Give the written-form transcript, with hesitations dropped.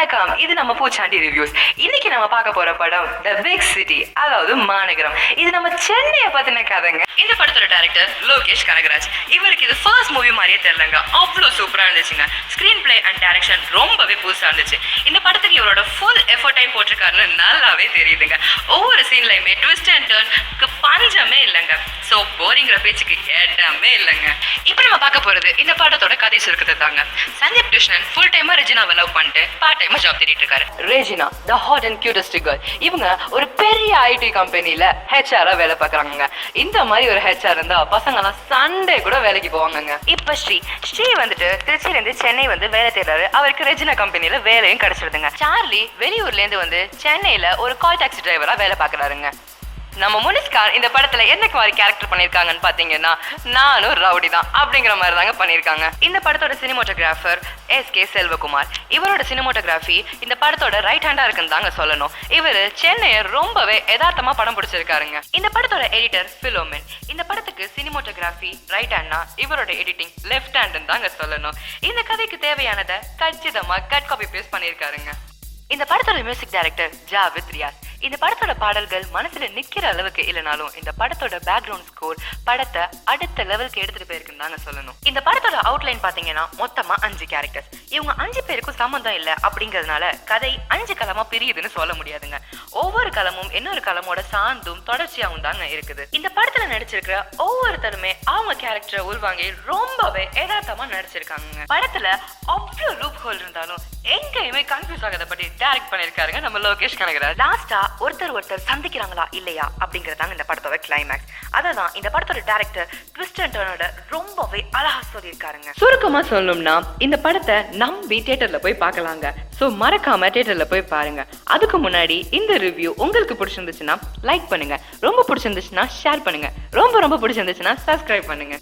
வணக்கம், இது நம்ம பூச்சாண்டி ரிவ்யூஸ். இன்னைக்கு நம்ம பார்க்க போற படம் தி பிக் சிட்டி, அதாவது மாநகரம். இது நம்ம சென்னையை பத்தின கதைங்க. இந்த படத்தோட டைரக்டர் லோகேஷ் கனகராஜ். இவருக்கு இது ஃபர்ஸ்ட் மூவி மாதிரியே தெரியலங்க, அவ்வளோ சூப்பரா இருந்துச்சுங்க. ஸ்கிரீன் பிளே அண்ட் டைரக்ஷன் ரொம்பவே புதுசா இருந்துச்சு. இந்த படத்துக்கு இவரோட ஃபுல் எஃபர்டைம் போட்டிருக்காருன்னு நல்லாவே தெரியுதுங்க. ஒவ்வொரு சீன்லையுமே ட்விஸ்ட் அண்ட் டர்னுக்கு பஞ்சமே இல்லைங்க. ஸோ போரிங்கிற பேச்சுக்கு இடமே இல்லைங்க. இப்போ நம்ம பார்க்க போறது இந்த படத்தோட கதை சுருக்கத்தை தாங்க. சந்தீப் கிருஷ்ணன் ஃபுல் டைமா ரெஜினாவை லவ் பண்ணிட்டு பார்ட் டைமா ஜாப் தேடிட்டு இருக்காரு. Regina the hot and cutest girl. இவங்க ஒரு பெரிய ஐடி கம்பெனில ஹெச்ஆரா வேலை பார்க்கறாங்க. இந்த மாதிரி ஒரு ஹெச்ஆர் இருந்தா பசங்க எல்லாம் சண்டே கூட வேலைக்கு போவாங்க. இப்ப ஸ்ரீ வந்துட்டு திருச்சியில இருந்து சென்னை வந்து வேலை தேடுறாரு. அவருக்கு ரெஜினா கம்பெனில வேலையும் கிடைச்சிருதுங்க. சார்லி வெளியூர்ல இருந்து வந்து சென்னையில ஒரு கால் டாக்ஸி டிரைவரா வேலை பார்க்கறாருங்க. நம்ம முனிஸ்கார் இந்த படத்துல என்ன மாதிரி கேரக்டர் பண்ணிருக்காங்கன்னு பாத்தீங்கன்னா, நானும் ரவுடி தான் அப்படிங்கிற மாதிரி தாங்க பண்ணிருக்காங்க. இந்த படத்தோட சினிமோட்டோகிராஃபர் எஸ்.கே. செல்வகுமார். இவரோட சினிமோட்டோகிராஃபி இந்த படத்தோட ரைட் ஹேண்டா இருக்குன்னு தாங்க சொல்லணும். இவரு சென்னையை ரொம்பவே யதார்த்தமா படம் பிடிச்சிருக்காருங்க. இந்த படத்தோட எடிட்டர் பிலோமின். இந்த படத்துக்கு சினிமோட்டோகிராஃபி ரைட் ஹேண்ட்னா இவரோட எடிட்டிங் லெஃப்ட் ஹேண்ட்னு தாங்க சொல்லணும். இந்த கதைக்கு தேவையானதை கச்சிதமா கட் காப்பி பேஸ்ட் பண்ணிருக்காருங்க. இந்த படத்தோட மியூசிக் டைரக்டர் ஜாவித் ரியாஸ். இந்த படத்தோட பாடல்கள் மனசுல நிக்கிற அளவுக்கு இல்லைனாலும் இந்த படத்தோட பேக்ரவுண்ட் ஸ்கோர் படத்தை அடுத்த லெவலுக்கு எடுத்துட்டு போயிருக்குன்னு தாங்க சொல்லணும். இந்த படத்தோட அவுட்லைன் பாத்தீங்கன்னா மொத்தமா 5 கேரக்டர்ஸ். இவங்க 5 பேருக்கும் சம்பந்தம் இல்லை அப்படிங்கறதுனால கதை 5 களமா பிரியுதுன்னு சொல்ல முடியாதுங்க. ஒவ்வொரு களமும் இன்னொரு களமோட சார்ந்தும் தொடர்ச்சியாகவும் தாங்க இருக்குது. இந்த படத்துல நடிச்சிருக்கிற ஒவ்வொருத்தருமே அவங்க கேரக்டரை உள்வாங்கி ரொம்பவே யதார்த்தமா நடிச்சிருக்காங்க. படத்துல அவ்வளவு லூப் ஹோல் இருந்தாலும் எங்கேயுமே கன்ஃபியூஸ் ஆகாத படி டைரக்ட் பண்ணிருக்காருங்க நம்ம லோகேஷ் கனகராஜ். லாஸ்டா ஒருத்தர் சந்திக்கிறாங்களா இல்லையா அப்படிங்கறதாங்க இந்த படத்தோட கிளைமேக்ஸ். அததான் இந்த படத்தோட டைரக்டர் ட்விஸ்ட் அண்ட் டர்னோட ரொம்பவே அழகா சொல்லியிருக்காருங்க. சுருக்கமா சொல்லணும்னா இந்த படத்தை நம்பி தியேட்டர்ல போய் பார்க்கலாங்க. சோ மறக்காம தியேட்டர்ல போய் பாருங்க. அதுக்கு முன்னாடி இந்த ரிவ்யூ உங்களுக்கு பிடிச்சிருந்துச்சுன்னா லைக் பண்ணுங்க, ரொம்ப பிடிச்சிருந்துச்சுன்னா ஷேர் பண்ணுங்க, ரொம்ப பிடிச்சிருந்துச்சுன்னா சப்ஸ்கிரைப் பண்ணுங்க.